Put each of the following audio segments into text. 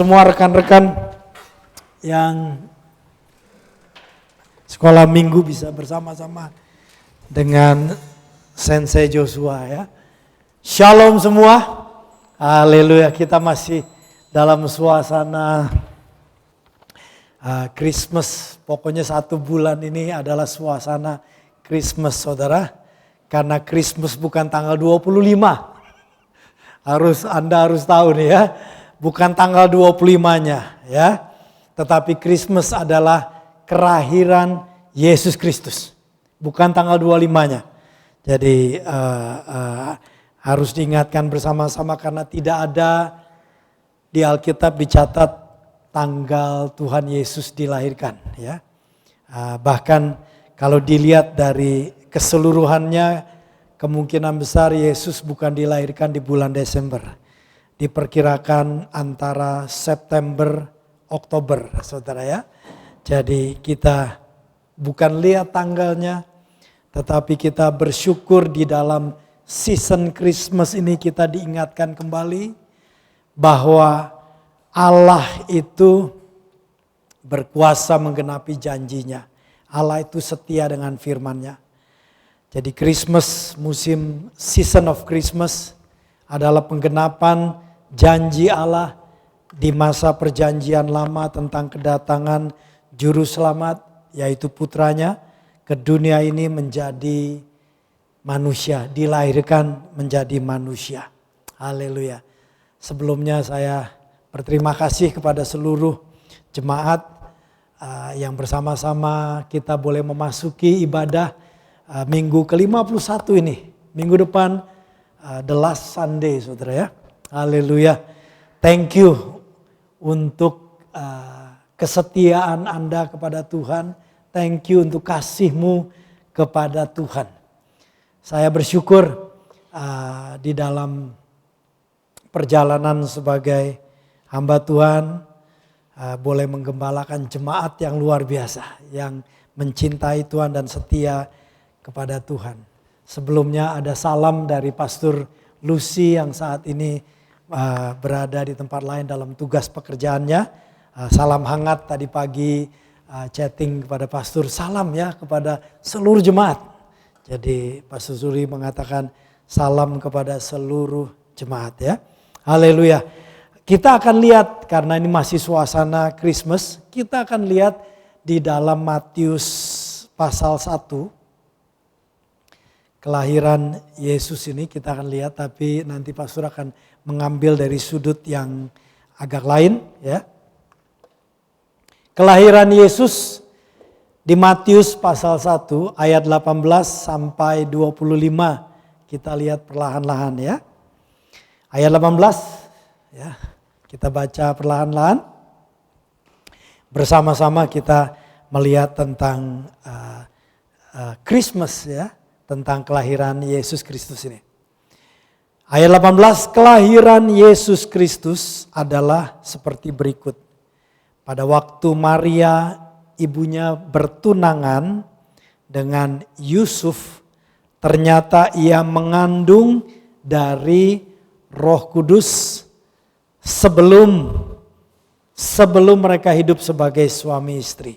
Semua rekan-rekan yang sekolah minggu bisa bersama-sama dengan Sensei Joshua ya. Shalom semua. Haleluya, kita masih dalam suasana Christmas. Pokoknya 1 bulan ini adalah suasana Christmas, saudara. Karena Christmas bukan tanggal 25. Anda harus tahu nih ya. Bukan tanggal 25-nya ya. Tetapi Christmas adalah kelahiran Yesus Kristus. Bukan tanggal 25-nya. Jadi harus diingatkan bersama-sama karena tidak ada di Alkitab dicatat tanggal Tuhan Yesus dilahirkan ya. Bahkan kalau dilihat dari keseluruhannya kemungkinan besar Yesus bukan dilahirkan di bulan Desember. Diperkirakan antara September, Oktober, saudara ya. Jadi kita bukan lihat tanggalnya, tetapi kita bersyukur di dalam season Christmas ini kita diingatkan kembali bahwa Allah itu berkuasa menggenapi janjinya. Allah itu setia dengan firman-Nya. Jadi Christmas, musim season of Christmas adalah penggenapan janji Allah di masa perjanjian lama tentang kedatangan juru selamat yaitu putranya ke dunia ini menjadi manusia, dilahirkan menjadi manusia. Haleluya. Sebelumnya saya berterima kasih kepada seluruh jemaat yang bersama-sama kita boleh memasuki ibadah minggu ke-51 ini. Minggu depan the last Sunday, saudara ya. Haleluya. Thank you untuk kesetiaan Anda kepada Tuhan. Thank you untuk kasih-Mu kepada Tuhan. Saya bersyukur di dalam perjalanan sebagai hamba Tuhan boleh menggembalakan jemaat yang luar biasa. Yang mencintai Tuhan dan setia kepada Tuhan. Sebelumnya ada salam dari Pastor Lucy yang saat ini berada di tempat lain dalam tugas pekerjaannya. Salam hangat tadi pagi chatting kepada Pastor, salam ya kepada seluruh jemaat. Jadi Pastor Suri mengatakan salam kepada seluruh jemaat ya. Haleluya. Kita akan lihat karena ini masih suasana Christmas, kita akan lihat di dalam Matius pasal 1. Kelahiran Yesus ini kita akan lihat, tapi nanti Pastor akan mengambil dari sudut yang agak lain ya. Kelahiran Yesus di Matius pasal 1 ayat 18 sampai 25 kita lihat perlahan-lahan ya. Ayat 18 ya, kita baca perlahan-lahan. Bersama-sama kita melihat tentang Christmas ya. Tentang kelahiran Yesus Kristus ini. Ayat 18, kelahiran Yesus Kristus adalah seperti berikut. Pada waktu Maria ibunya bertunangan dengan Yusuf, ternyata ia mengandung dari Roh Kudus sebelum mereka hidup sebagai suami istri.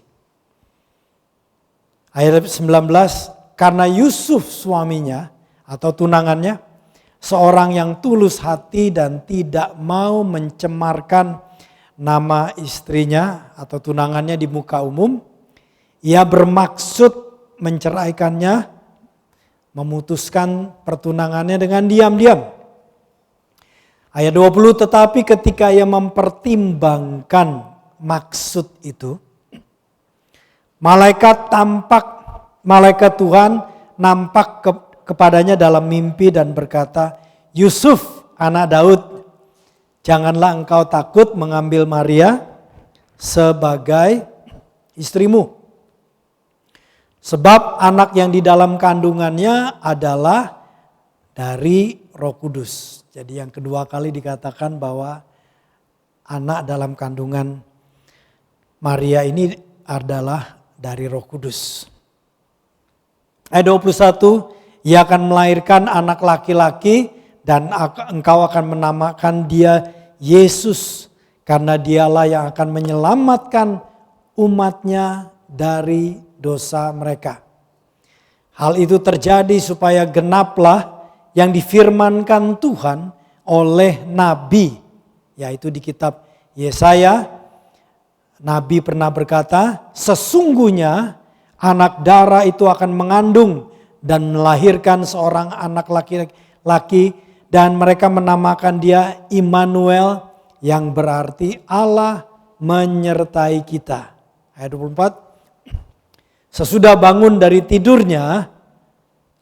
Ayat 19, karena Yusuf suaminya atau tunangannya seorang yang tulus hati dan tidak mau mencemarkan nama istrinya atau tunangannya di muka umum. Ia bermaksud menceraikannya, memutuskan pertunangannya dengan diam-diam. Ayat 20, tetapi ketika ia mempertimbangkan maksud itu, malaikat Tuhan nampak kepadanya dalam mimpi dan berkata, Yusuf anak Daud, janganlah engkau takut mengambil Maria sebagai istrimu. Sebab anak yang di dalam kandungannya adalah dari Roh Kudus. Jadi yang kedua kali dikatakan bahwa anak dalam kandungan Maria ini adalah dari Roh Kudus. Ayat 21, ia akan melahirkan anak laki-laki dan engkau akan menamakan dia Yesus karena dialah yang akan menyelamatkan umatnya dari dosa mereka. Hal itu terjadi supaya genaplah yang difirmankan Tuhan oleh Nabi, yaitu di kitab Yesaya. Nabi pernah berkata, sesungguhnya anak darah itu akan mengandung dan melahirkan seorang anak laki-laki, dan mereka menamakan dia Immanuel, yang berarti Allah menyertai kita. Ayat 24. Sesudah bangun dari tidurnya,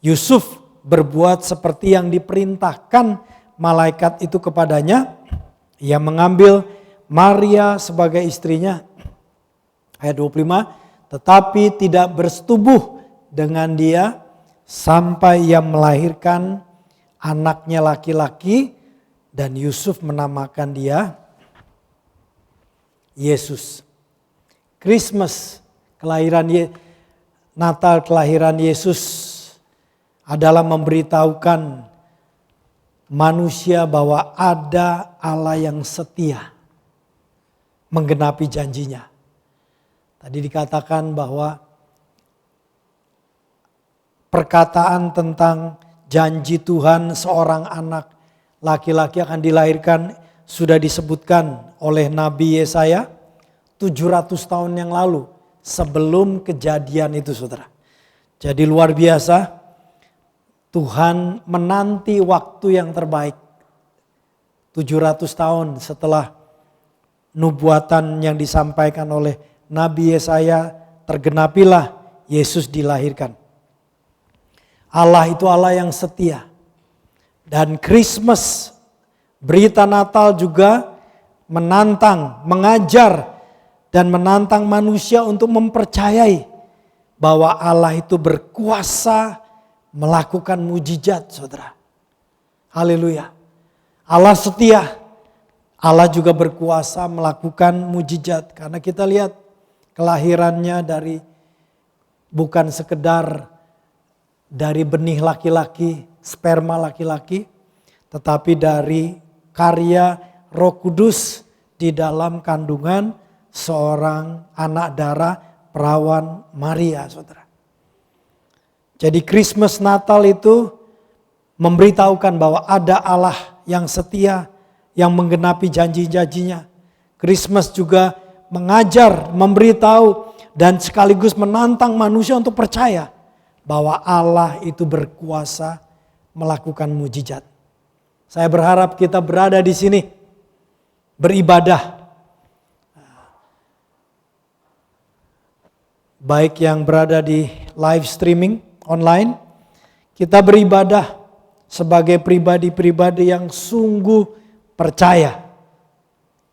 Yusuf berbuat seperti yang diperintahkan malaikat itu kepadanya. Ia mengambil Maria sebagai istrinya. Ayat 25. Tetapi tidak bersetubuh dengan dia sampai ia melahirkan anaknya laki-laki, dan Yusuf menamakan dia Yesus. Christmas, Natal kelahiran Yesus adalah memberitahukan manusia bahwa ada Allah yang setia menggenapi janjinya. Tadi dikatakan bahwa perkataan tentang janji Tuhan seorang anak laki-laki akan dilahirkan sudah disebutkan oleh Nabi Yesaya 700 tahun yang lalu sebelum kejadian itu, saudara. Jadi luar biasa, Tuhan menanti waktu yang terbaik. 700 tahun setelah nubuatan yang disampaikan oleh Nabi Yesaya tergenapilah Yesus dilahirkan. Allah itu Allah yang setia. Dan Christmas, berita Natal juga menantang, mengajar dan menantang manusia untuk mempercayai bahwa Allah itu berkuasa melakukan mujizat, saudara. Haleluya. Allah setia. Allah juga berkuasa melakukan mujizat. Karena kita lihat kelahirannya bukan sekedar dari benih laki-laki, sperma laki-laki, tetapi dari karya Roh Kudus di dalam kandungan seorang anak darah perawan Maria, saudara. Jadi Christmas Natal itu memberitahukan bahwa ada Allah yang setia, yang menggenapi janji-janjinya. Christmas juga mengajar, memberitahu, dan sekaligus menantang manusia untuk percaya bahwa Allah itu berkuasa melakukan mujizat. Saya berharap kita berada di sini beribadah. Baik yang berada di live streaming online, kita beribadah sebagai pribadi-pribadi yang sungguh percaya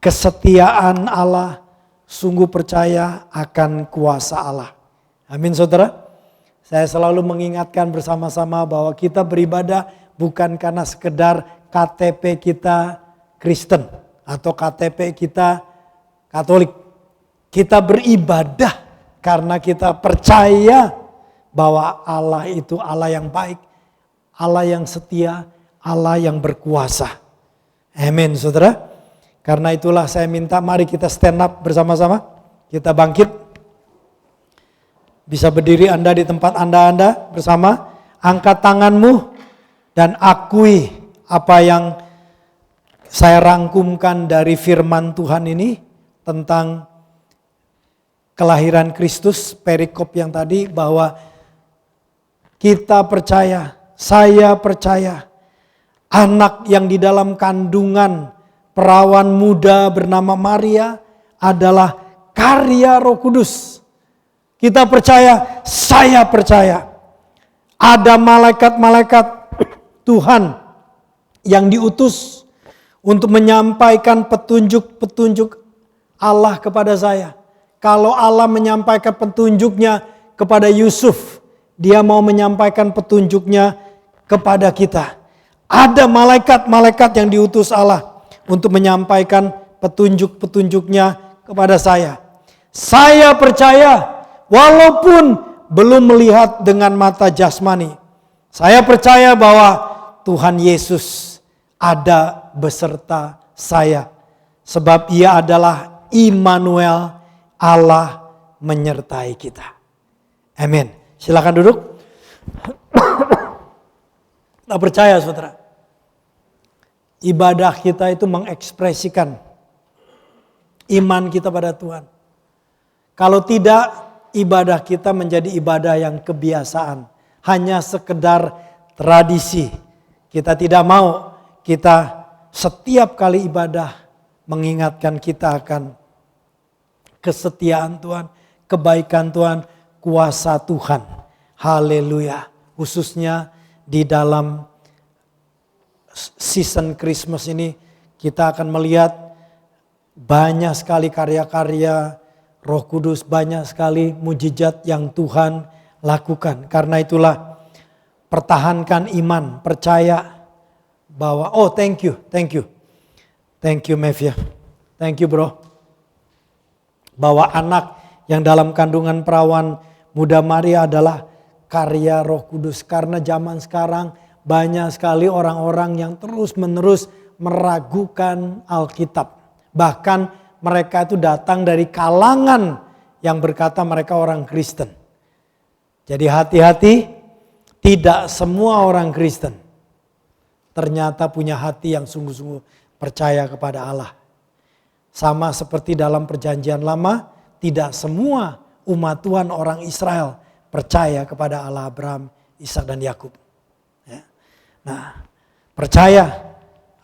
kesetiaan Allah, sungguh percaya akan kuasa Allah. Amin, saudara. Saya selalu mengingatkan bersama-sama bahwa kita beribadah bukan karena sekedar KTP kita Kristen atau KTP kita Katolik. Kita beribadah karena kita percaya bahwa Allah itu Allah yang baik, Allah yang setia, Allah yang berkuasa. Amin, saudara. Karena itulah saya minta mari kita stand up bersama-sama. Kita bangkit. Bisa berdiri Anda di tempat Anda bersama. Angkat tanganmu dan akui apa yang saya rangkumkan dari firman Tuhan ini tentang kelahiran Kristus, perikop yang tadi, bahwa kita percaya, saya percaya, anak yang di dalam kandungan perawan muda bernama Maria adalah karya Roh Kudus. Kita percaya, saya percaya. Ada malaikat-malaikat Tuhan yang diutus untuk menyampaikan petunjuk-petunjuk Allah kepada saya. Kalau Allah menyampaikan petunjuknya kepada Yusuf, dia mau menyampaikan petunjuknya kepada kita. Ada malaikat-malaikat yang diutus Allah untuk menyampaikan petunjuk-petunjuknya kepada saya. Saya percaya walaupun belum melihat dengan mata jasmani. Saya percaya bahwa Tuhan Yesus ada beserta saya. Sebab Ia adalah Immanuel, Allah menyertai kita. Amin. Silakan duduk. Kita percaya saudara, ibadah kita itu mengekspresikan iman kita pada Tuhan. Kalau tidak, ibadah kita menjadi ibadah yang kebiasaan. Hanya sekedar tradisi. Kita tidak mau kita setiap kali ibadah mengingatkan kita akan kesetiaan Tuhan, kebaikan Tuhan, kuasa Tuhan. Haleluya. Khususnya di dalam season Christmas ini kita akan melihat banyak sekali karya-karya Roh Kudus, banyak sekali mujizat yang Tuhan lakukan. Karena itulah pertahankan iman, percaya bahwa thank you Mevia, thank you bro. Bahwa anak yang dalam kandungan perawan muda Maria adalah karya Roh Kudus. Karena zaman sekarang banyak sekali orang-orang yang terus-menerus meragukan Alkitab. Bahkan mereka itu datang dari kalangan yang berkata mereka orang Kristen. Jadi hati-hati, tidak semua orang Kristen ternyata punya hati yang sungguh-sungguh percaya kepada Allah. Sama seperti dalam perjanjian lama, tidak semua umat Tuhan orang Israel percaya kepada Allah Abraham, Ishak dan Yakub. Ya. Nah, percaya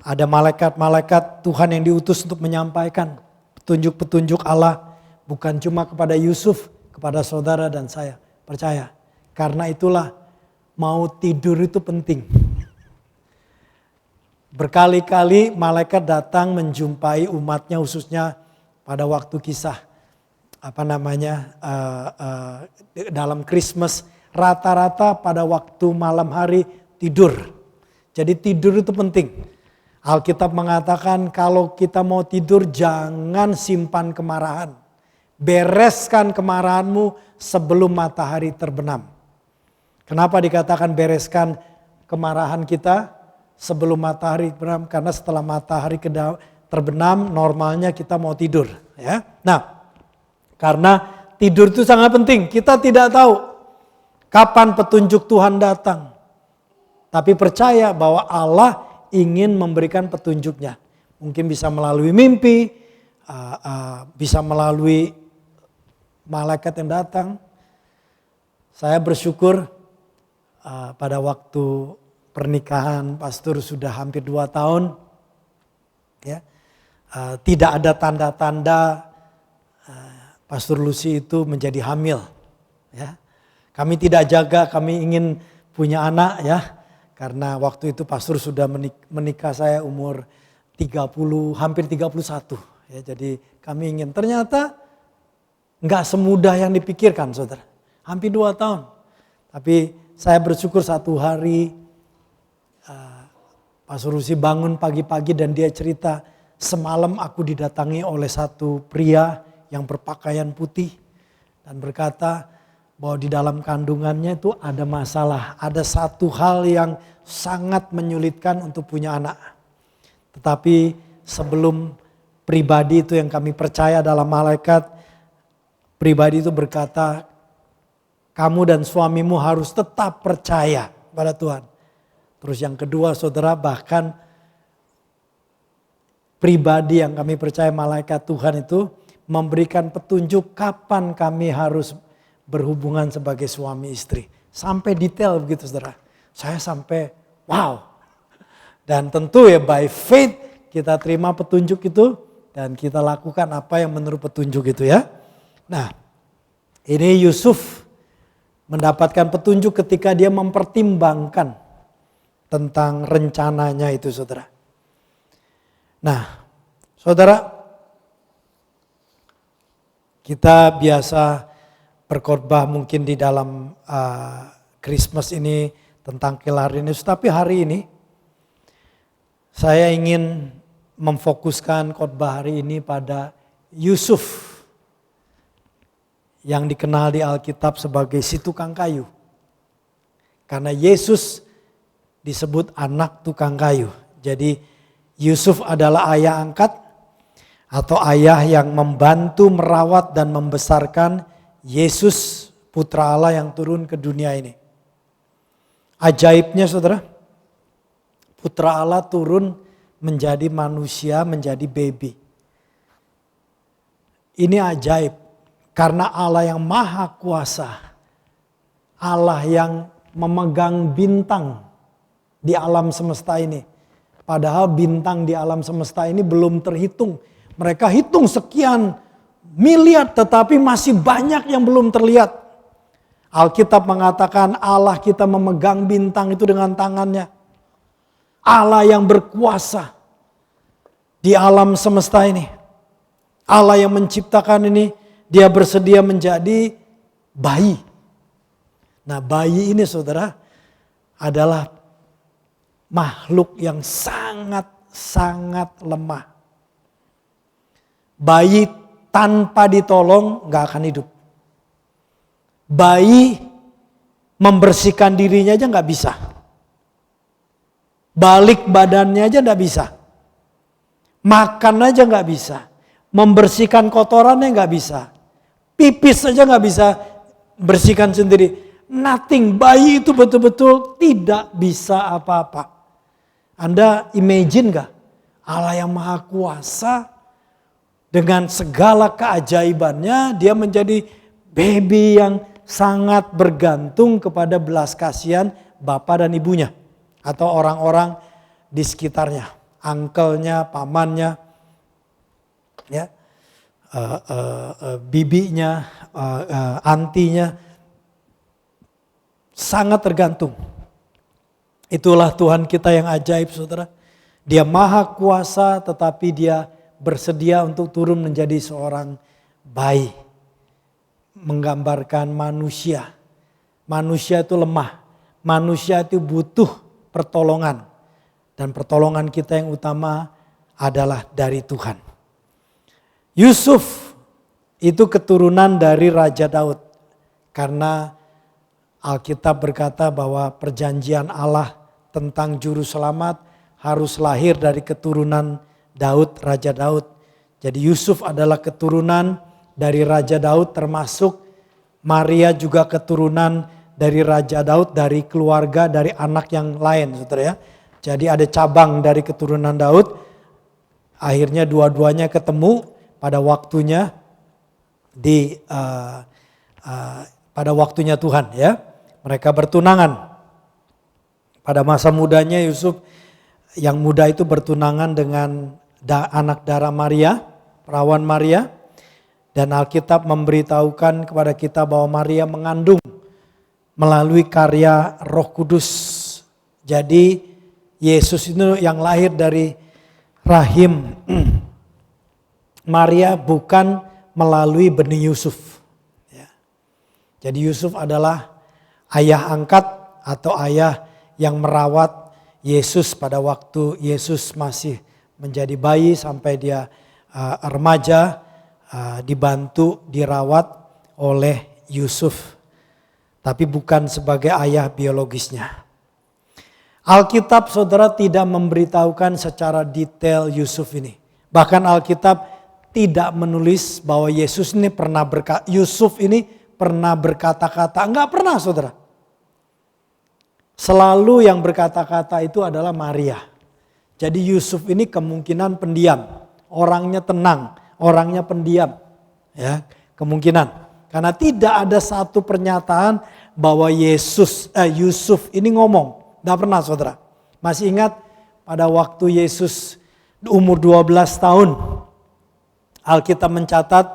ada malaikat-malaikat Tuhan yang diutus untuk menyampaikan petunjuk-petunjuk Allah bukan cuma kepada Yusuf, kepada saudara dan saya. Percaya. Karena itulah mau tidur itu penting. Berkali-kali malaikat datang menjumpai umatnya khususnya pada waktu kisah dalam Christmas, rata-rata pada waktu malam hari tidur. Jadi tidur itu penting. Alkitab mengatakan kalau kita mau tidur jangan simpan kemarahan. Bereskan kemarahanmu sebelum matahari terbenam. Kenapa dikatakan bereskan kemarahan kita sebelum matahari terbenam? Karena setelah matahari terbenam normalnya kita mau tidur. Ya. Nah, karena tidur itu sangat penting. Kita tidak tahu kapan petunjuk Tuhan datang. Tapi percaya bahwa Allah ingin memberikan petunjuknya. Mungkin bisa melalui mimpi, bisa melalui malaikat yang datang. Saya bersyukur pada waktu pernikahan pastor sudah hampir 2 tahun. Ya, tidak ada tanda-tanda Pastor Lucy itu menjadi hamil. Ya. Kami tidak jaga, kami ingin punya anak ya. Karena waktu itu pastor sudah menikah saya umur 30, hampir 31. Ya, jadi kami ingin, ternyata nggak semudah yang dipikirkan saudara. Hampir 2 tahun. Tapi saya bersyukur satu hari Pastor Lucy bangun pagi-pagi dan dia cerita, semalam aku didatangi oleh satu pria yang berpakaian putih. Dan berkata bahwa di dalam kandungannya itu ada masalah. Ada satu hal yang sangat menyulitkan untuk punya anak. Tetapi sebelum pribadi itu yang kami percaya dalam malaikat, pribadi itu berkata, kamu dan suamimu harus tetap percaya pada Tuhan. Terus yang kedua saudara, bahkan pribadi yang kami percaya malaikat Tuhan itu memberikan petunjuk kapan kami harus berhubungan sebagai suami istri. Sampai detail begitu saudara. Saya sampai wow. Dan tentu ya by faith kita terima petunjuk itu dan kita lakukan apa yang menurut petunjuk itu ya. Nah, ini Yusuf mendapatkan petunjuk ketika dia mempertimbangkan tentang rencananya itu saudara. Nah, saudara, kita biasa berkhotbah mungkin di dalam Christmas ini tentang Kilarinus. Tapi hari ini saya ingin memfokuskan khotbah hari ini pada Yusuf yang dikenal di Alkitab sebagai si tukang kayu. Karena Yesus disebut anak tukang kayu. Jadi Yusuf adalah ayah angkat atau ayah yang membantu merawat dan membesarkan Yesus Putra Allah yang turun ke dunia ini. Ajaibnya saudara, Putra Allah turun menjadi manusia, menjadi baby. Ini ajaib karena Allah yang maha kuasa, Allah yang memegang bintang di alam semesta ini. Padahal bintang di alam semesta ini belum terhitung. Mereka hitung sekian miliar tetapi masih banyak yang belum terlihat. Alkitab mengatakan Allah kita memegang bintang itu dengan tangannya. Allah yang berkuasa di alam semesta ini. Allah yang menciptakan ini, dia bersedia menjadi bayi. Nah, bayi ini saudara adalah makhluk yang sangat lemah. Bayi tanpa ditolong gak akan hidup. Bayi membersihkan dirinya aja gak bisa. Balik badannya aja gak bisa. Makan aja gak bisa. Membersihkan kotorannya gak bisa. Pipis aja gak bisa bersihkan sendiri. Nothing, bayi itu betul-betul tidak bisa apa-apa. Anda imagine gak? Allah yang maha kuasa dengan segala keajaibannya dia menjadi baby yang sangat bergantung kepada belas kasihan bapak dan ibunya. Atau orang-orang di sekitarnya. Angkelnya, pamannya, ya, bibinya, antinya. Sangat tergantung. Itulah Tuhan kita yang ajaib saudara. Dia maha kuasa tetapi dia bersedia untuk turun menjadi seorang bayi. Menggambarkan manusia. Manusia itu lemah. Manusia itu butuh pertolongan. Dan pertolongan kita yang utama adalah dari Tuhan. Yusuf itu keturunan dari Raja Daud. Karena Alkitab berkata bahwa perjanjian Allah tentang juru selamat harus lahir dari keturunan Daud, Raja Daud. Jadi Yusuf adalah keturunan dari Raja Daud, termasuk Maria juga keturunan dari Raja Daud, dari keluarga, dari anak yang lain, saudara ya. Jadi ada cabang dari keturunan Daud. Akhirnya dua-duanya ketemu pada waktunya pada waktunya Tuhan ya. Mereka bertunangan. Pada masa mudanya Yusuf yang muda itu bertunangan dengan anak darah Maria, perawan Maria. Dan Alkitab memberitahukan kepada kita bahwa Maria mengandung melalui karya Roh Kudus. Jadi Yesus itu yang lahir dari rahim Maria bukan melalui benih Yusuf. Jadi Yusuf adalah ayah angkat atau ayah yang merawat Yesus pada waktu Yesus masih menjadi bayi sampai dia remaja, dibantu, dirawat oleh Yusuf. Tapi bukan sebagai ayah biologisnya. Alkitab saudara tidak memberitahukan secara detail Yusuf ini. Bahkan Alkitab tidak menulis bahwa Yusuf ini pernah berkata-kata. Enggak pernah saudara. Selalu yang berkata-kata itu adalah Maria. Jadi Yusuf ini kemungkinan pendiam. Orangnya tenang, orangnya pendiam. Ya, kemungkinan. Karena tidak ada satu pernyataan bahwa Yusuf ini ngomong. Tidak pernah saudara. Masih ingat pada waktu Yesus umur 12 tahun. Alkitab mencatat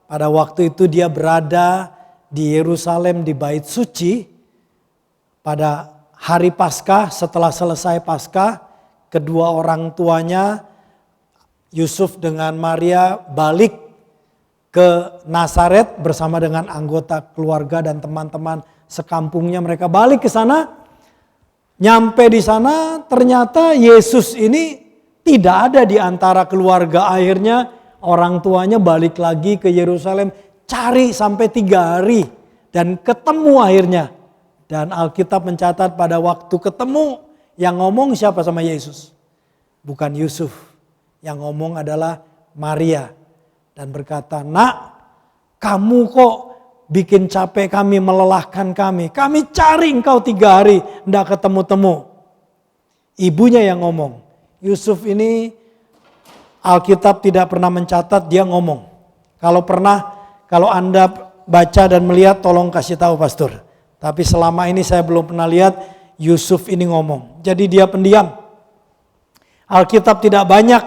pada waktu itu dia berada di Yerusalem di Bait Suci. Pada hari Paskah, setelah selesai Paskah, kedua orang tuanya Yusuf dengan Maria balik ke Nazaret bersama dengan anggota keluarga dan teman-teman sekampungnya. Mereka balik ke sana. Nyampe di sana ternyata Yesus ini tidak ada di antara keluarga. Akhirnya orang tuanya balik lagi ke Yerusalem, cari sampai 3 hari dan ketemu akhirnya. Dan Alkitab mencatat pada waktu ketemu yang ngomong siapa sama Yesus? Bukan Yusuf. Yang ngomong adalah Maria dan berkata, "Nak, kamu kok bikin capek kami, melelahkan kami. Kami cari engkau 3 hari, tidak ketemu-temu." Ibunya yang ngomong. Yusuf ini Alkitab tidak pernah mencatat dia ngomong. Kalau Anda baca dan melihat tolong kasih tahu pastor. Tapi selama ini saya belum pernah lihat Yusuf ini ngomong. Jadi dia pendiam. Alkitab tidak banyak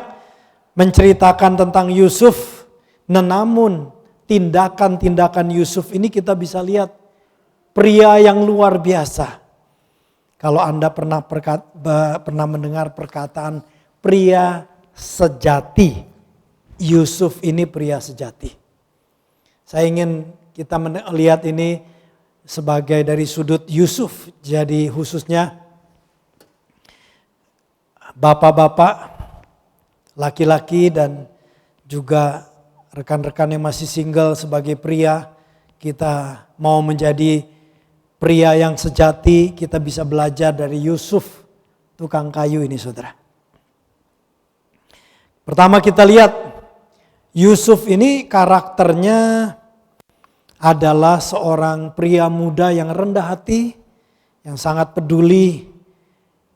menceritakan tentang Yusuf. Namun tindakan-tindakan Yusuf ini kita bisa lihat. Pria yang luar biasa. Kalau Anda pernah mendengar perkataan pria sejati. Yusuf ini pria sejati. Saya ingin kita melihat ini sebagai dari sudut Yusuf. Jadi khususnya bapak-bapak, laki-laki dan juga rekan-rekan yang masih single sebagai pria. Kita mau menjadi pria yang sejati, kita bisa belajar dari Yusuf, tukang kayu ini saudara. Pertama kita lihat Yusuf ini karakternya adalah seorang pria muda yang rendah hati, yang sangat peduli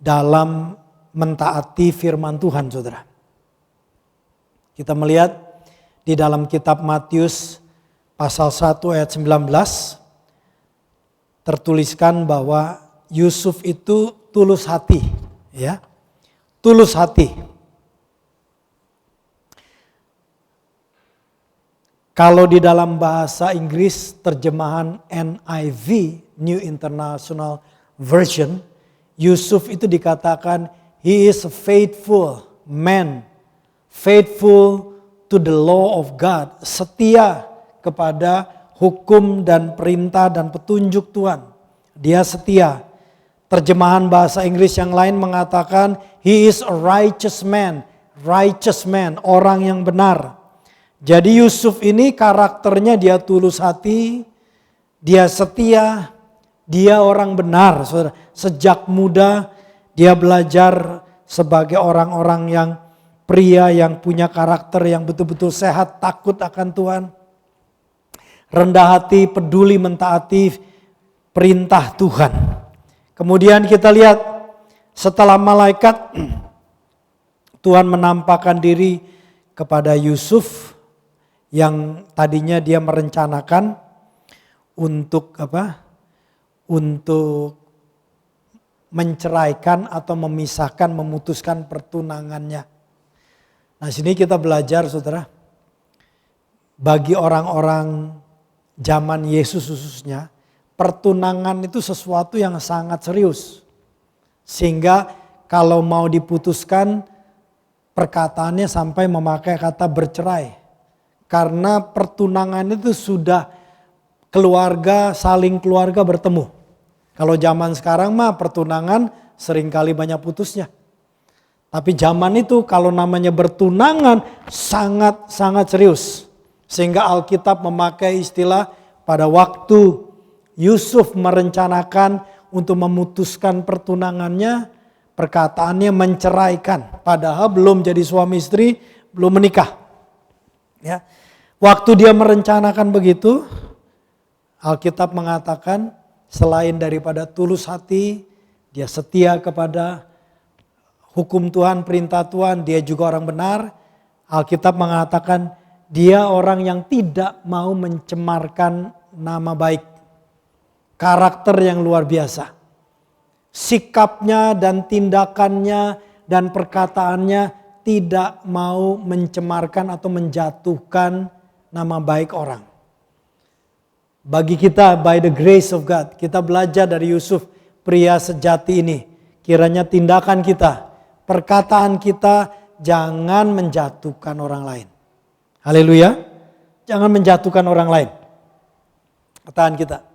dalam mentaati firman Tuhan saudara. Kita melihat di dalam kitab Matius pasal 1 ayat 19 tertuliskan bahwa Yusuf itu tulus hati, ya. Tulus hati. Kalau di dalam bahasa Inggris terjemahan NIV, New International Version, Yusuf itu dikatakan he is a faithful man, faithful to the law of God, setia kepada hukum dan perintah dan petunjuk Tuhan. Dia setia. Terjemahan bahasa Inggris yang lain mengatakan he is a righteous man, orang yang benar. Jadi Yusuf ini karakternya dia tulus hati, dia setia, dia orang benar. Saudara. Sejak muda dia belajar sebagai orang-orang yang pria yang punya karakter yang betul-betul sehat, takut akan Tuhan. Rendah hati, peduli mentaati perintah Tuhan. Kemudian kita lihat setelah malaikat Tuhan menampakkan diri kepada Yusuf yang tadinya dia merencanakan untuk Untuk menceraikan atau memisahkan, memutuskan pertunangannya. Nah, sini kita belajar saudara. Bagi orang-orang zaman Yesus khususnya, pertunangan itu sesuatu yang sangat serius. Sehingga kalau mau diputuskan, perkataannya sampai memakai kata bercerai. Karena pertunangan itu sudah saling keluarga bertemu. Kalau zaman sekarang mah pertunangan seringkali banyak putusnya. Tapi zaman itu kalau namanya bertunangan sangat serius. Sehingga Alkitab memakai istilah pada waktu Yusuf merencanakan untuk memutuskan pertunangannya, perkataannya menceraikan. Padahal belum jadi suami istri, belum menikah. Ya. Waktu dia merencanakan begitu, Alkitab mengatakan selain daripada tulus hati, dia setia kepada hukum Tuhan, perintah Tuhan, dia juga orang benar. Alkitab mengatakan dia orang yang tidak mau mencemarkan nama baik. Karakter yang luar biasa. Sikapnya dan tindakannya dan perkataannya tidak mau mencemarkan atau menjatuhkan nama baik orang. Bagi kita by the grace of God, kita belajar dari Yusuf, pria sejati ini. Kiranya tindakan kita, perkataan kita jangan menjatuhkan orang lain. Haleluya. Jangan menjatuhkan orang lain. Perkataan kita.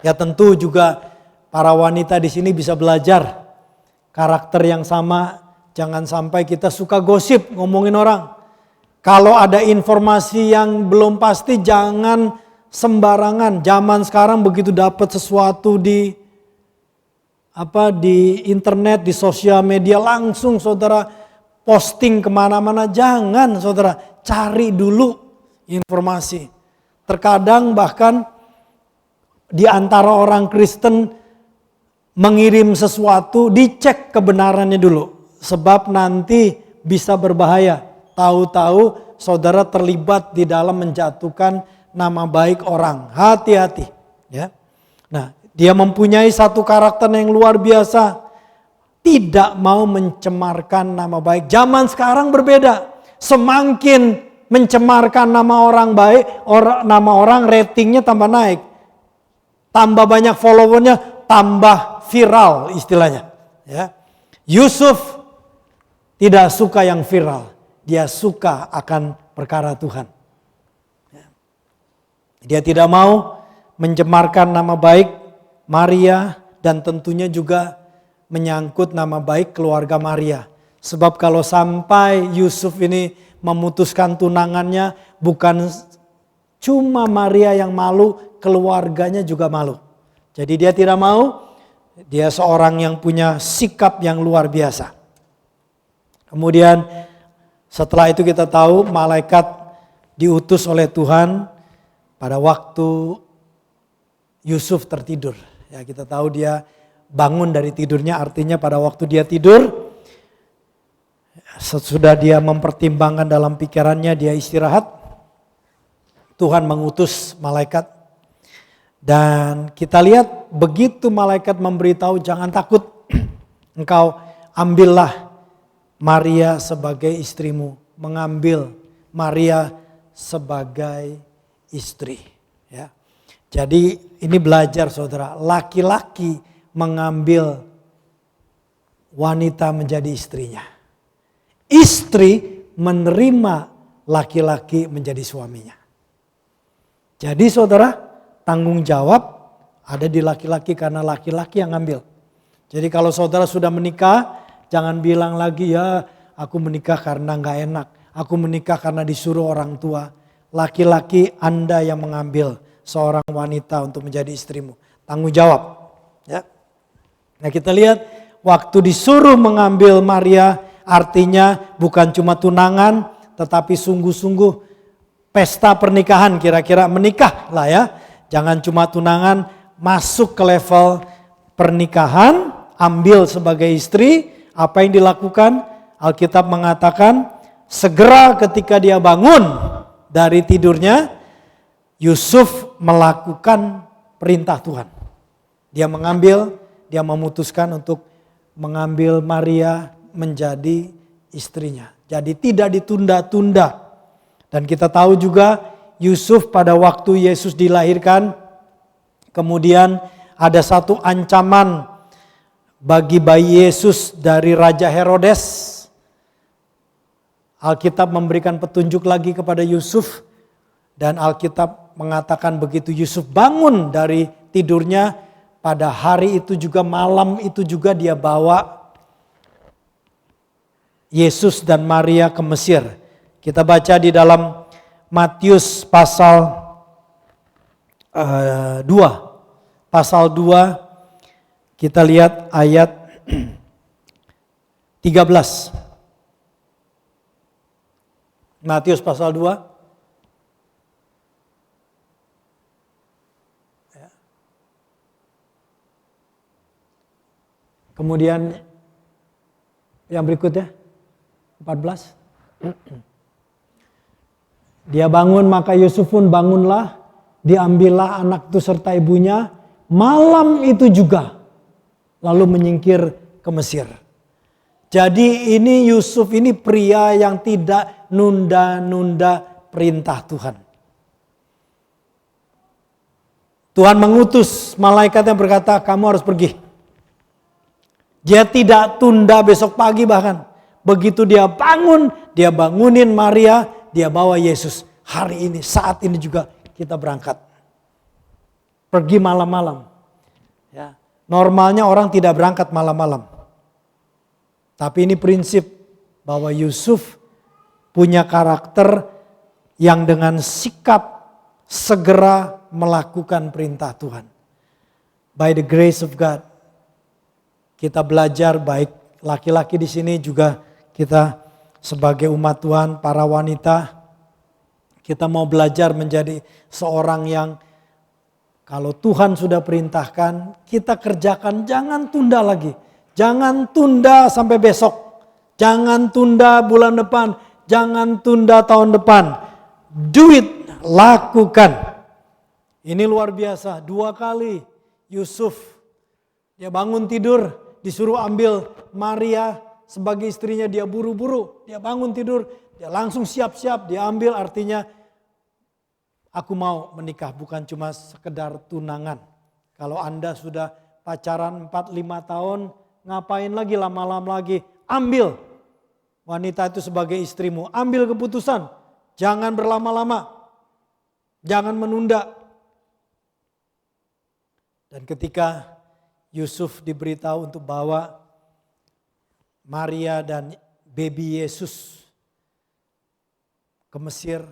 Ya tentu juga para wanita di sini bisa belajar karakter yang sama. Jangan sampai kita suka gosip, ngomongin orang. Kalau ada informasi yang belum pasti jangan sembarangan. Zaman sekarang begitu dapat sesuatu di internet, di sosial media langsung saudara posting kemana-mana. Jangan saudara, cari dulu informasi. Terkadang bahkan di antara orang Kristen mengirim sesuatu, dicek kebenarannya dulu. Sebab nanti bisa berbahaya. Tahu-tahu saudara terlibat di dalam menjatuhkan nama baik orang. Hati-hati. Ya. Nah, dia mempunyai satu karakter yang luar biasa. Tidak mau mencemarkan nama baik. Zaman sekarang berbeda. Semakin mencemarkan nama orang baik, nama orang ratingnya tambah naik. Tambah banyak followernya, tambah viral istilahnya. Ya. Yusuf tidak suka yang viral. Dia suka akan perkara Tuhan. Dia tidak mau mencemarkan nama baik Maria dan tentunya juga menyangkut nama baik keluarga Maria. Sebab kalau sampai Yusuf ini memutuskan tunangannya, bukan cuma Maria yang malu, keluarganya juga malu. Jadi dia tidak mau, dia seorang yang punya sikap yang luar biasa. Kemudian setelah itu kita tahu malaikat diutus oleh Tuhan pada waktu Yusuf tertidur. Ya, kita tahu dia bangun dari tidurnya, artinya pada waktu dia tidur, sesudah dia mempertimbangkan dalam pikirannya, dia istirahat. Tuhan mengutus malaikat. Dan kita lihat begitu malaikat memberitahu, jangan takut, engkau ambillah Maria sebagai istrimu, mengambil Maria sebagai istri. Ya. Jadi ini belajar saudara, laki-laki mengambil wanita menjadi istrinya. Istri menerima laki-laki menjadi suaminya. Jadi saudara, tanggung jawab ada di laki-laki karena laki-laki yang ngambil. Jadi kalau saudara sudah menikah, jangan bilang lagi ya aku menikah karena gak enak. Aku menikah karena disuruh orang tua. Laki-laki Anda yang mengambil seorang wanita untuk menjadi istrimu. Tanggung jawab. Ya. Nah kita lihat waktu disuruh mengambil Maria, artinya bukan cuma tunangan tetapi sungguh-sungguh pesta pernikahan, kira-kira menikah lah ya. Jangan cuma tunangan, masuk ke level pernikahan, ambil sebagai istri. Apa yang dilakukan? Alkitab mengatakan segera ketika dia bangun dari tidurnya, Yusuf melakukan perintah Tuhan. Dia mengambil, dia memutuskan untuk mengambil Maria menjadi istrinya. Jadi tidak ditunda-tunda. Dan kita tahu juga Yusuf pada waktu Yesus dilahirkan, kemudian ada satu ancaman bagi bayi Yesus dari Raja Herodes. Alkitab memberikan petunjuk lagi kepada Yusuf. Dan Alkitab mengatakan begitu Yusuf bangun dari tidurnya, pada hari itu juga, malam itu juga dia bawa Yesus dan Maria ke Mesir. Kita baca di dalam Matius pasal 2. Pasal 2 kita lihat ayat 13. Matius pasal 2. Kemudian yang berikutnya 14. Dia bangun, maka Yusuf pun bangunlah, diambillah anak itu serta ibunya malam itu juga, lalu menyingkir ke Mesir. Jadi ini Yusuf ini pria yang tidak nunda-nunda perintah Tuhan. Tuhan mengutus malaikat yang berkata, kamu harus pergi. Dia tidak tunda besok pagi bahkan. Begitu dia bangun, dia bangunin Maria, dia bawa Yesus. Hari ini, saat ini juga kita berangkat. Pergi malam-malam. Ya. Normalnya orang tidak berangkat malam-malam. Tapi ini prinsip bahwa Yusuf punya karakter yang dengan sikap segera melakukan perintah Tuhan. By the grace of God. Kita belajar, baik laki-laki di sini juga kita sebagai umat Tuhan, para wanita, kita mau belajar menjadi seorang yang kalau Tuhan sudah perintahkan, kita kerjakan, jangan tunda lagi. Jangan tunda sampai besok. Jangan tunda bulan depan. Jangan tunda tahun depan. Do it, lakukan. Ini luar biasa, 2 kali Yusuf, dia bangun tidur, disuruh ambil Maria sebagai istrinya, dia buru-buru. Dia bangun tidur, dia langsung siap-siap, dia ambil, artinya aku mau menikah, bukan cuma sekedar tunangan. Kalau Anda sudah pacaran 4-5 tahun, ngapain lagi lama-lama lagi? Ambil wanita itu sebagai istrimu, ambil keputusan. Jangan berlama-lama, jangan menunda. Dan ketika Yusuf diberitahu untuk bawa Maria dan baby Yesus ke Mesir,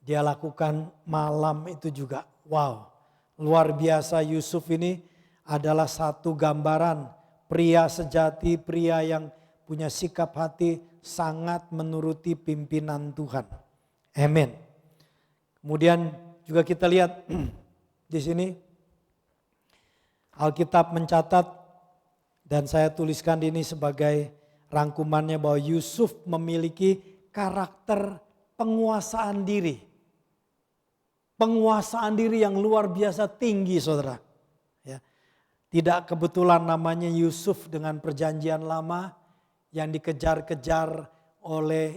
dia lakukan malam itu juga. Wow, luar biasa. Yusuf ini adalah satu gambaran pria sejati, pria yang punya sikap hati sangat menuruti pimpinan Tuhan. Amin. Kemudian juga kita lihat di sini Alkitab mencatat, dan saya tuliskan ini sebagai rangkumannya, bahwa Yusuf memiliki karakter penguasaan diri. Penguasaan diri yang luar biasa tinggi, saudara. Ya. Tidak kebetulan namanya Yusuf dengan perjanjian lama yang dikejar-kejar oleh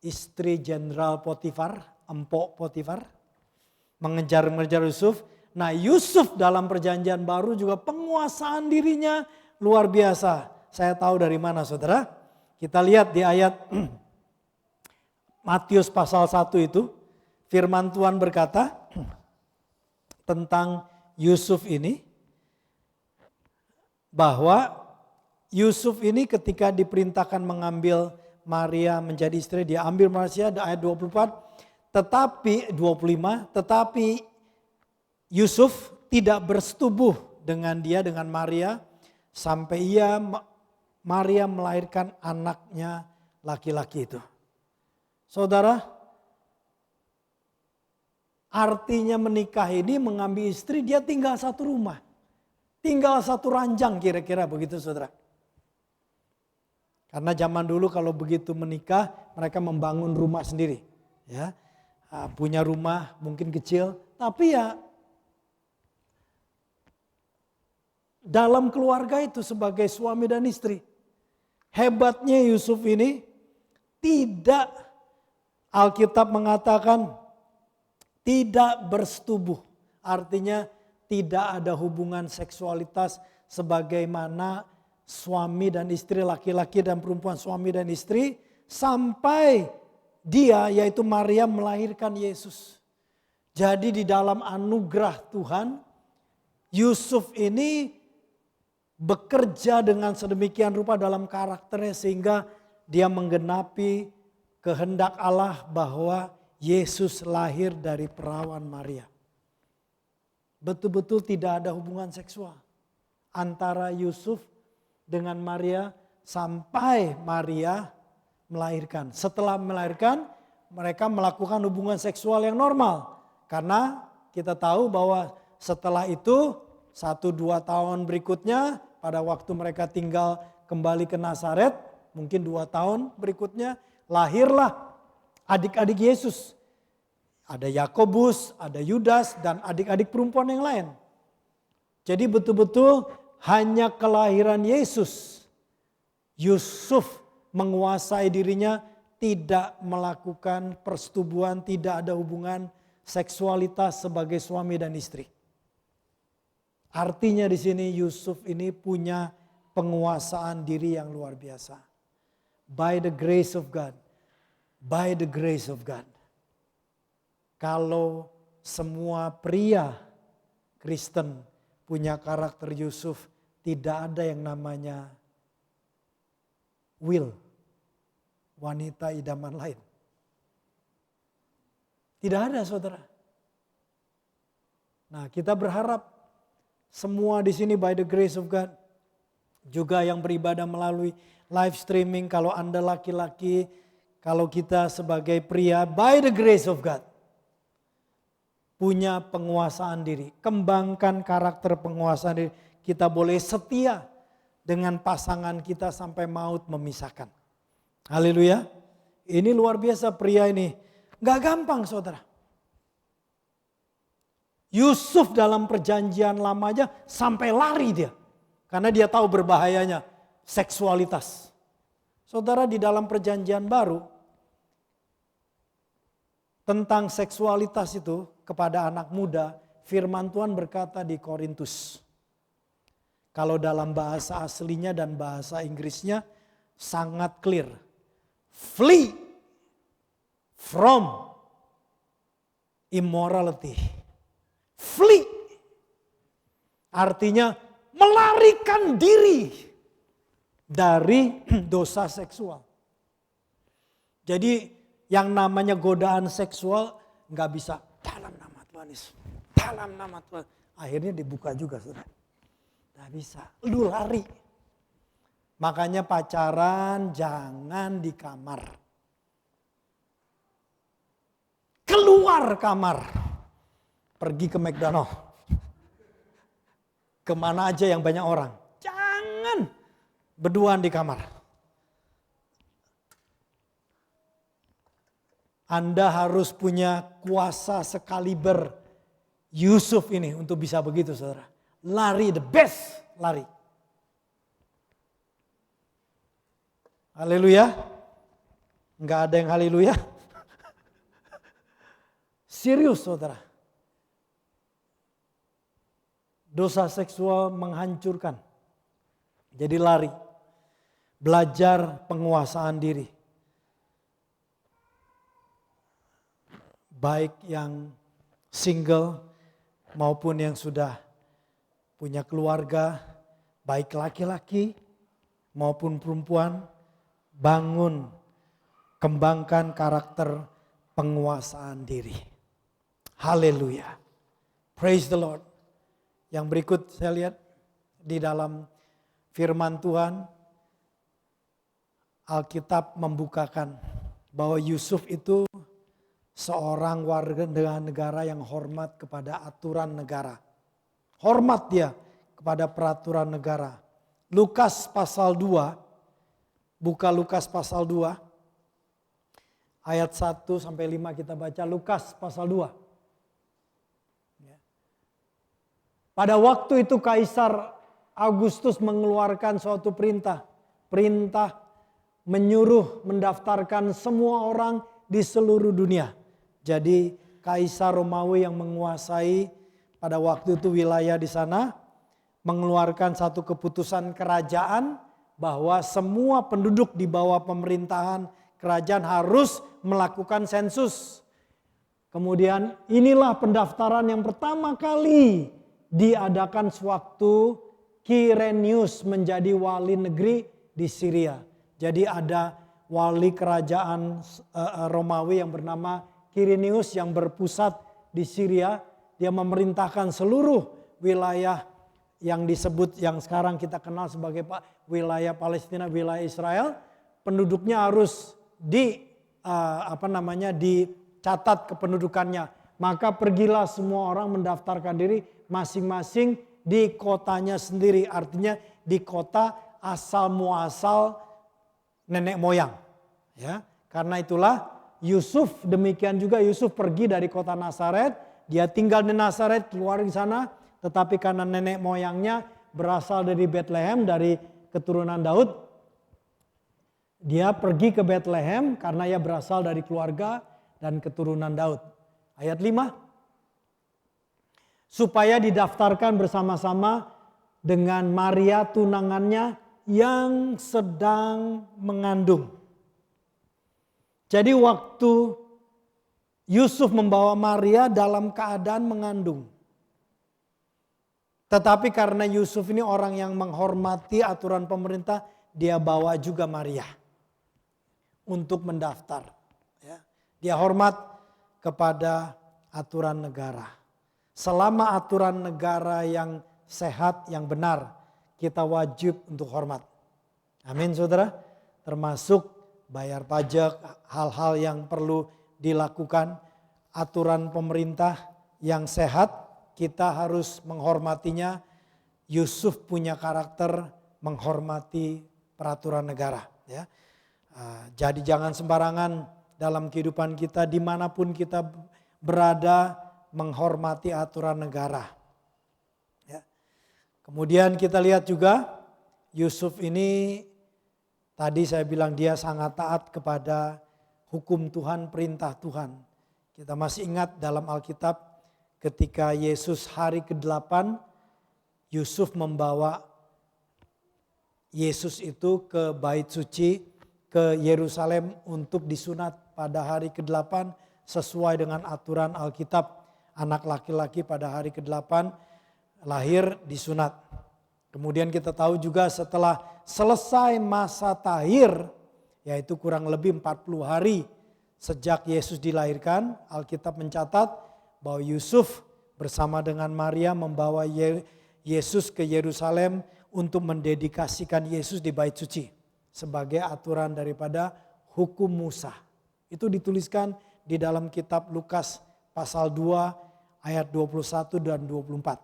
istri Jenderal Potifar, empok Potifar. Mengejar-ngejar Yusuf. Nah, Yusuf dalam perjanjian baru juga penguasaan dirinya luar biasa. Saya tahu dari mana, saudara. Kita lihat di ayat Matius pasal 1 itu. Firman Tuhan berkata tentang Yusuf ini. Bahwa Yusuf ini ketika diperintahkan mengambil Maria menjadi istri, dia ambil Maria, ayat 24. Tetapi 25, tetapi Yusuf tidak bersetubuh dengan dia, dengan Maria, sampai Maria melahirkan anaknya laki-laki itu. Saudara, artinya menikah ini mengambil istri, dia tinggal satu rumah. Tinggal satu ranjang kira-kira begitu, saudara. Karena zaman dulu kalau begitu menikah, mereka membangun rumah sendiri. Ya. Punya rumah mungkin kecil, tapi ya dalam keluarga itu sebagai suami dan istri. Hebatnya Yusuf ini tidak, Alkitab mengatakan tidak bersetubuh. Artinya tidak ada hubungan seksualitas sebagaimana suami dan istri, laki-laki dan perempuan, suami dan istri, sampai dia, yaitu Maria, melahirkan Yesus. Jadi di dalam anugerah Tuhan, Yusuf ini bekerja dengan sedemikian rupa dalam karakternya sehingga dia menggenapi kehendak Allah bahwa Yesus lahir dari perawan Maria. Betul-betul tidak ada hubungan seksual antara Yusuf dengan Maria sampai Maria melahirkan. Setelah melahirkan, mereka melakukan hubungan seksual yang normal. Karena kita tahu bahwa setelah itu 1-2 tahun berikutnya, pada waktu mereka tinggal kembali ke Nazaret, mungkin 2 tahun berikutnya, lahirlah adik-adik Yesus. Ada Yakobus, ada Yudas, dan adik-adik perempuan yang lain. Jadi betul-betul hanya kelahiran Yesus, Yusuf menguasai dirinya, tidak melakukan persetubuhan, tidak ada hubungan seksualitas sebagai suami dan istri. Artinya di sini Yusuf ini punya penguasaan diri yang luar biasa. By the grace of God. By the grace of God. Kalau semua pria Kristen punya karakter Yusuf, tidak ada yang namanya Will, wanita idaman lain. Tidak ada, saudara. Nah, kita berharap semua di sini by the grace of God juga yang beribadah melalui live streaming. Kalau Anda laki-laki, kalau kita sebagai pria, by the grace of God, punya penguasaan diri. Kembangkan karakter penguasaan diri. Kita boleh setia dengan pasangan kita sampai maut memisahkan. Haleluya. Ini luar biasa pria ini. Gak gampang saudara. Yusuf dalam perjanjian lama aja sampai lari dia. Karena dia tahu berbahayanya seksualitas. Saudara, di dalam perjanjian baru tentang seksualitas itu kepada anak muda, firman Tuhan berkata di Korintus. Kalau dalam bahasa aslinya dan bahasa Inggrisnya sangat clear. Flee from immorality. Flee. Artinya melarikan diri dari dosa seksual. Jadi yang namanya godaan seksual nggak bisa dalam nama Tuhan Yesus, dalam nama Tuhan. Akhirnya dibuka juga saudara. Nggak bisa, lu lari. Makanya pacaran jangan di kamar. Keluar kamar. Pergi ke McDonald. Kemana aja yang banyak orang. Jangan berduaan di kamar. Anda harus punya kuasa sekaliber Yusuf ini untuk bisa begitu saudara. Lari the best, lari. Haleluya. Enggak ada yang haleluya. Serius saudara. Dosa seksual menghancurkan. Jadi lari. Belajar penguasaan diri. Baik yang single maupun yang sudah punya keluarga. Baik laki-laki maupun perempuan. Bangun, kembangkan karakter penguasaan diri. Haleluya. Praise the Lord. Yang berikut saya lihat di dalam firman Tuhan. Alkitab membukakan bahwa Yusuf itu seorang warga negara yang hormat kepada aturan negara. Hormat dia kepada peraturan negara. Lukas pasal 2. Buka Lukas pasal 2. Ayat 1 sampai 5 kita baca Lukas pasal 2. Pada waktu itu Kaisar Agustus mengeluarkan suatu perintah. Perintah menyuruh mendaftarkan semua orang di seluruh dunia. Jadi Kaisar Romawi yang menguasai pada waktu itu wilayah di sana. Mengeluarkan satu keputusan kerajaan. Bahwa semua penduduk di bawah pemerintahan kerajaan harus melakukan sensus. Kemudian inilah pendaftaran yang pertama kali diadakan sewaktu Quirinius menjadi wali negeri di Syria. Jadi ada wali kerajaan Romawi yang bernama Quirinius yang berpusat di Syria. Dia memerintahkan seluruh wilayah yang disebut yang sekarang kita kenal sebagai wilayah Palestina, wilayah Israel, penduduknya harus dicatat kependudukannya. Maka pergilah semua orang mendaftarkan diri masing-masing di kotanya sendiri, artinya di kota asal muasal nenek moyang. Ya, karena itulah Yusuf demikian juga Yusuf pergi dari kota Nazaret, dia tinggal di Nazaret, keluar di sana. Tetapi karena nenek moyangnya berasal dari Bethlehem, dari keturunan Daud. Dia pergi ke Bethlehem karena ia berasal dari keluarga dan keturunan Daud. Ayat 5. Supaya didaftarkan bersama-sama dengan Maria tunangannya yang sedang mengandung. Jadi waktu Yusuf membawa Maria dalam keadaan mengandung. Tetapi karena Yusuf ini orang yang menghormati aturan pemerintah, dia bawa juga Maria untuk mendaftar. Ya. Dia hormat kepada aturan negara. Selama aturan negara yang sehat, yang benar, kita wajib untuk hormat. Amin saudara. Termasuk bayar pajak, hal-hal yang perlu dilakukan, aturan pemerintah yang sehat, kita harus menghormatinya. Yusuf punya karakter menghormati peraturan negara. Ya. Jadi jangan sembarangan dalam kehidupan kita, dimanapun kita berada, menghormati aturan negara. Ya. Kemudian kita lihat juga Yusuf ini, tadi saya bilang dia sangat taat kepada hukum Tuhan, perintah Tuhan. Kita masih ingat dalam Alkitab ketika Yesus hari ke-8, Yusuf membawa Yesus itu ke bait suci, ke Yerusalem untuk disunat pada hari ke-8 sesuai dengan aturan Alkitab. Anak laki-laki pada hari ke-8 lahir disunat. Kemudian kita tahu juga setelah selesai masa tahir, yaitu kurang lebih 40 hari sejak Yesus dilahirkan, Alkitab mencatat bahwa Yusuf bersama dengan Maria membawa Yesus ke Yerusalem untuk mendedikasikan Yesus di bait suci sebagai aturan daripada hukum Musa. Itu dituliskan di dalam kitab Lukas pasal 2 ayat 21 dan 24.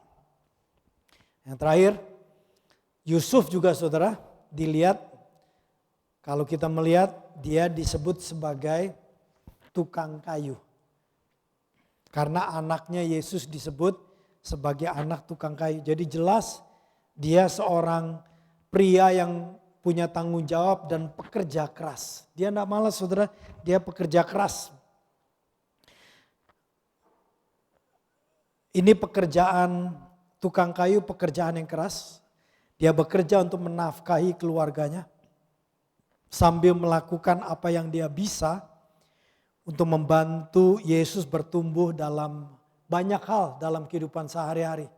Yang terakhir, Yusuf juga saudara dilihat, kalau kita melihat dia disebut sebagai tukang kayu. Karena anaknya Yesus disebut sebagai anak tukang kayu. Jadi jelas dia seorang pria yang punya tanggung jawab dan pekerja keras. Dia tidak malas saudara, dia pekerja keras. Ini pekerjaan tukang kayu, pekerjaan yang keras. Dia bekerja untuk menafkahi keluarganya. Sambil melakukan apa yang dia bisa untuk membantu Yesus bertumbuh dalam banyak hal dalam kehidupan sehari-hari.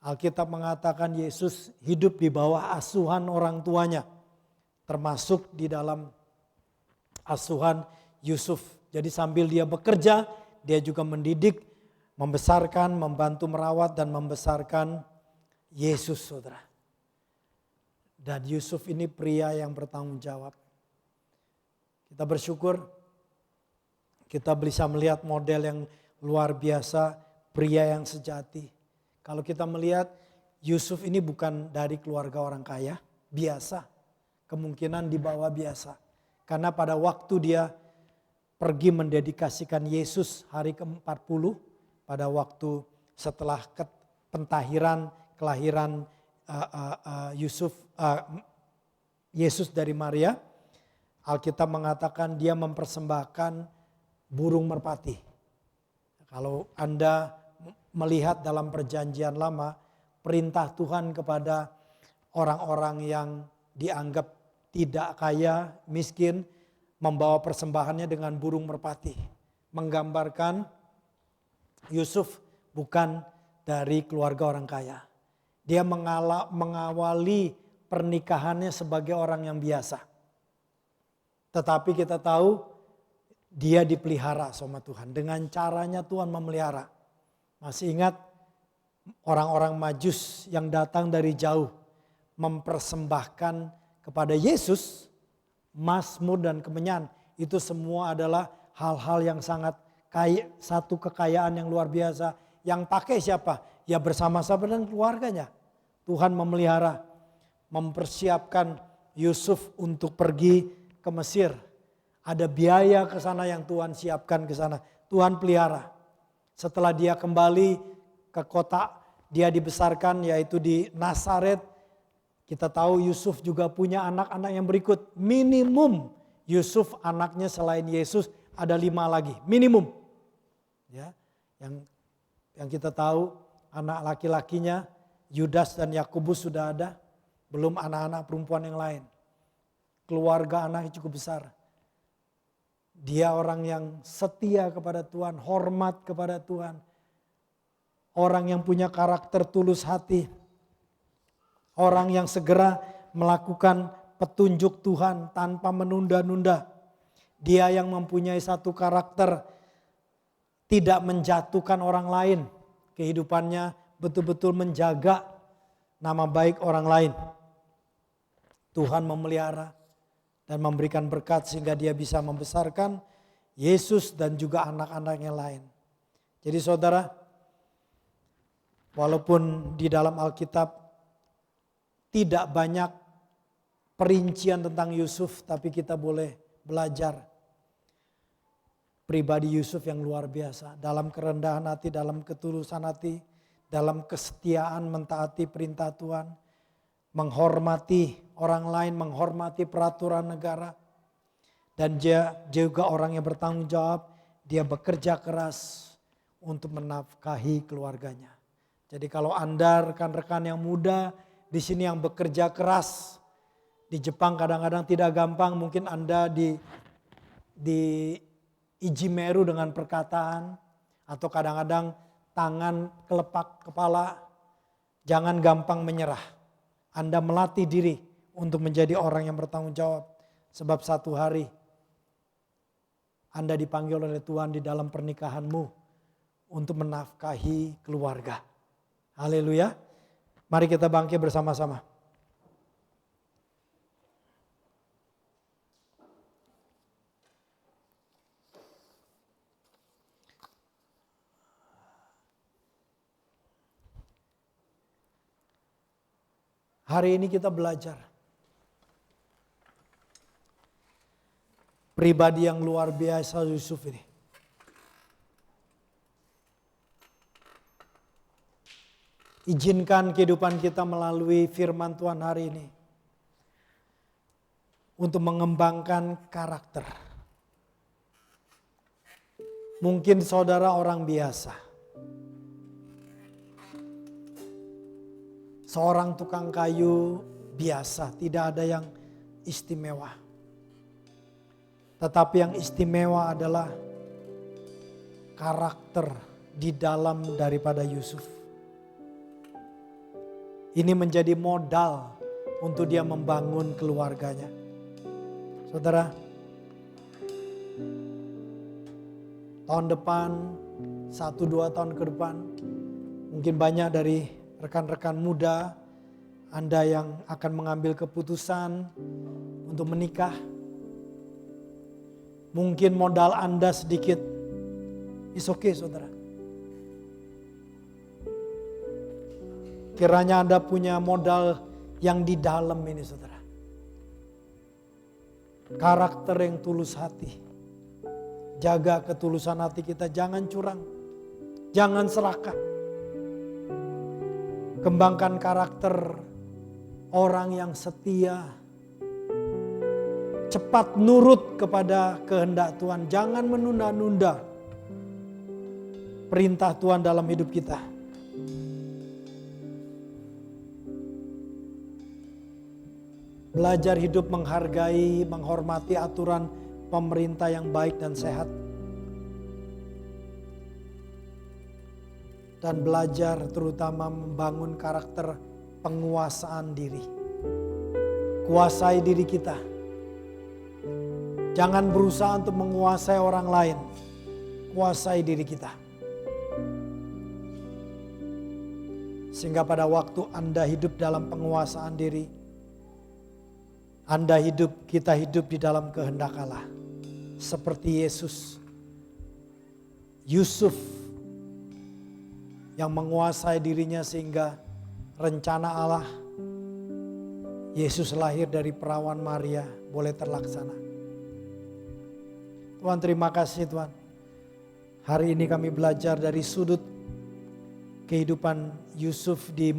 Alkitab mengatakan Yesus hidup di bawah asuhan orang tuanya. Termasuk di dalam asuhan Yusuf. Jadi sambil dia bekerja, dia juga mendidik, membesarkan, membantu merawat dan membesarkan Yesus saudara. Dan Yusuf ini pria yang bertanggung jawab. Kita bersyukur kita bisa melihat model yang luar biasa, pria yang sejati. Kalau kita melihat Yusuf ini bukan dari keluarga orang kaya, biasa. Kemungkinan di bawah biasa. Karena pada waktu dia pergi mendedikasikan Yesus hari ke-40, pada waktu setelah pentahiran, kelahiran Yesus dari Maria, Alkitab mengatakan dia mempersembahkan burung merpati. Kalau Anda melihat dalam perjanjian lama, perintah Tuhan kepada orang-orang yang dianggap tidak kaya, miskin, membawa persembahannya dengan burung merpati. Menggambarkan Yusuf bukan dari keluarga orang kaya. Dia mengawali pernikahannya sebagai orang yang biasa. Tetapi kita tahu dia dipelihara sama Tuhan. Dengan caranya Tuhan memelihara. Masih ingat orang-orang Majus yang datang dari jauh mempersembahkan kepada Yesus mazmur dan kemenyan. Itu semua adalah hal-hal yang sangat kaya, satu kekayaan yang luar biasa. Yang pakai siapa? Ya bersama-sama dengan keluarganya. Tuhan memelihara, mempersiapkan Yusuf untuk pergi ke Mesir. Ada biaya ke sana yang Tuhan siapkan ke sana. Tuhan pelihara. Setelah dia kembali ke kota, dia dibesarkan yaitu di Nazaret. Kita tahu Yusuf juga punya anak-anak yang berikut. Minimum Yusuf anaknya selain Yesus ada 5 lagi. Minimum. Ya, yang kita tahu anak laki-lakinya Yudas dan Yakobus sudah ada. Belum anak-anak perempuan yang lain. Keluarga anaknya cukup besar. Dia orang yang setia kepada Tuhan, hormat kepada Tuhan. Orang yang punya karakter tulus hati. Orang yang segera melakukan petunjuk Tuhan tanpa menunda-nunda. Dia yang mempunyai satu karakter tidak menjatuhkan orang lain. Kehidupannya betul-betul menjaga nama baik orang lain. Tuhan memelihara dan memberikan berkat sehingga dia bisa membesarkan Yesus dan juga anak-anak yang lain. Jadi saudara, walaupun di dalam Alkitab tidak banyak perincian tentang Yusuf, tapi kita boleh belajar pribadi Yusuf yang luar biasa. Dalam kerendahan hati, dalam ketulusan hati, dalam kesetiaan mentaati perintah Tuhan, menghormati orang lain, menghormati peraturan negara. Dan dia juga orang yang bertanggung jawab, dia bekerja keras untuk menafkahi keluarganya. Jadi kalau Anda rekan-rekan yang muda di sini yang bekerja keras, di Jepang kadang-kadang tidak gampang, mungkin Anda di Ijimeru dengan perkataan, atau kadang-kadang tangan kelepak kepala, jangan gampang menyerah. Anda melatih diri untuk menjadi orang yang bertanggung jawab. Sebab satu hari Anda dipanggil oleh Tuhan di dalam pernikahanmu untuk menafkahi keluarga. Haleluya. Mari kita bangkit bersama-sama. Hari ini kita belajar pribadi yang luar biasa Yusuf ini. Izinkan kehidupan kita melalui firman Tuhan hari ini untuk mengembangkan karakter. Mungkin saudara orang biasa. Seorang tukang kayu biasa, tidak ada yang istimewa. Tetapi yang istimewa adalah karakter di dalam daripada Yusuf. Ini menjadi modal untuk dia membangun keluarganya. Saudara, tahun depan, 1-2 tahun ke depan, mungkin banyak dari rekan-rekan muda Anda yang akan mengambil keputusan untuk menikah. Mungkin modal Anda sedikit, it's okay saudara. Kiranya Anda punya modal yang di dalam ini saudara. Karakter yang tulus hati. Jaga ketulusan hati kita, jangan curang. Jangan serakah. Kembangkan karakter orang yang setia. Cepat nurut kepada kehendak Tuhan. Jangan menunda-nunda perintah Tuhan dalam hidup kita. Belajar hidup menghargai, menghormati aturan pemerintah yang baik dan sehat. Dan belajar terutama membangun karakter penguasaan diri. Kuasai diri kita. Jangan berusaha untuk menguasai orang lain. Kuasai diri kita. Sehingga pada waktu Anda hidup dalam penguasaan diri, kita hidup di dalam kehendak Allah. Seperti Yesus. Yusuf yang menguasai dirinya sehingga rencana Allah Yesus lahir dari perawan Maria boleh terlaksana. Tuhan, terima kasih Tuhan. Hari ini kami belajar dari sudut kehidupan Yusuf di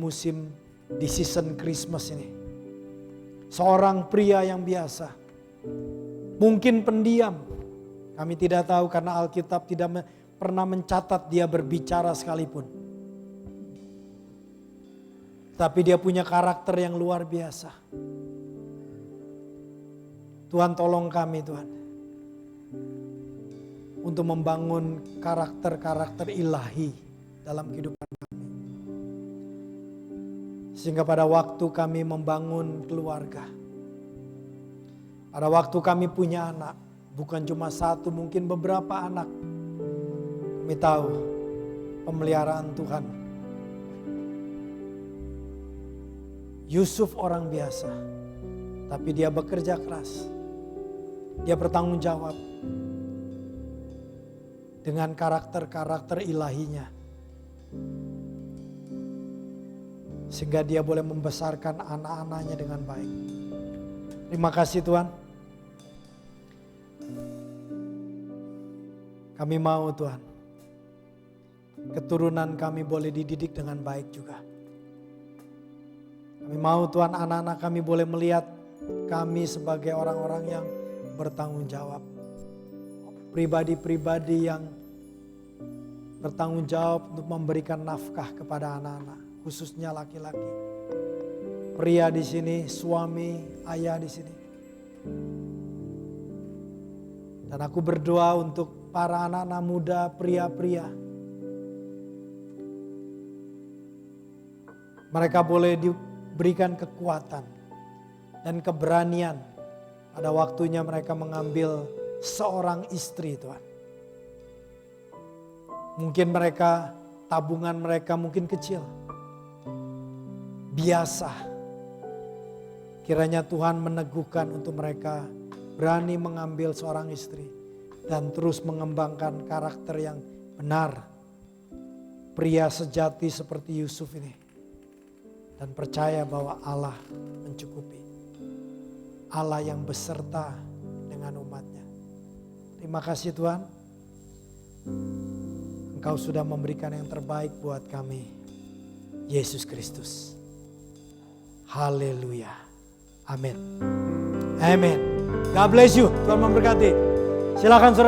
season Christmas ini. Seorang pria yang biasa, mungkin pendiam. Kami tidak tahu karena Alkitab tidak pernah mencatat dia berbicara sekalipun. Tapi dia punya karakter yang luar biasa. Tuhan, tolong kami Tuhan, untuk membangun karakter-karakter ilahi dalam kehidupan kami. Sehingga pada waktu kami membangun keluarga, pada waktu kami punya anak, bukan cuma satu, mungkin beberapa anak, kami tahu pemeliharaan Tuhan Yusuf orang biasa, tapi dia bekerja keras. Dia bertanggung jawab dengan karakter-karakter ilahinya. Sehingga dia boleh membesarkan anak-anaknya dengan baik. Terima kasih Tuhan. Kami mau Tuhan, keturunan kami boleh dididik dengan baik juga. Kami mau Tuhan, anak-anak kami boleh melihat kami sebagai orang-orang yang bertanggung jawab. Pribadi-pribadi yang bertanggung jawab untuk memberikan nafkah kepada anak-anak, khususnya laki-laki. Pria di sini, suami, ayah di sini. Dan aku berdoa untuk para anak-anak muda, pria-pria. Mereka boleh diberikan kekuatan dan keberanian pada waktunya mereka mengambil seorang istri Tuhan. Mungkin mereka, tabungan mereka mungkin kecil, biasa. Kiranya Tuhan meneguhkan untuk mereka berani mengambil seorang istri dan terus mengembangkan karakter yang benar. Pria sejati seperti Yusuf ini. Dan percaya bahwa Allah mencukupi. Allah yang beserta dengan umatnya. Terima kasih Tuhan. Engkau sudah memberikan yang terbaik buat kami. Yesus Kristus. Haleluya. Amin. Amin. God bless you. Tuhan memberkati. Silakan saudara.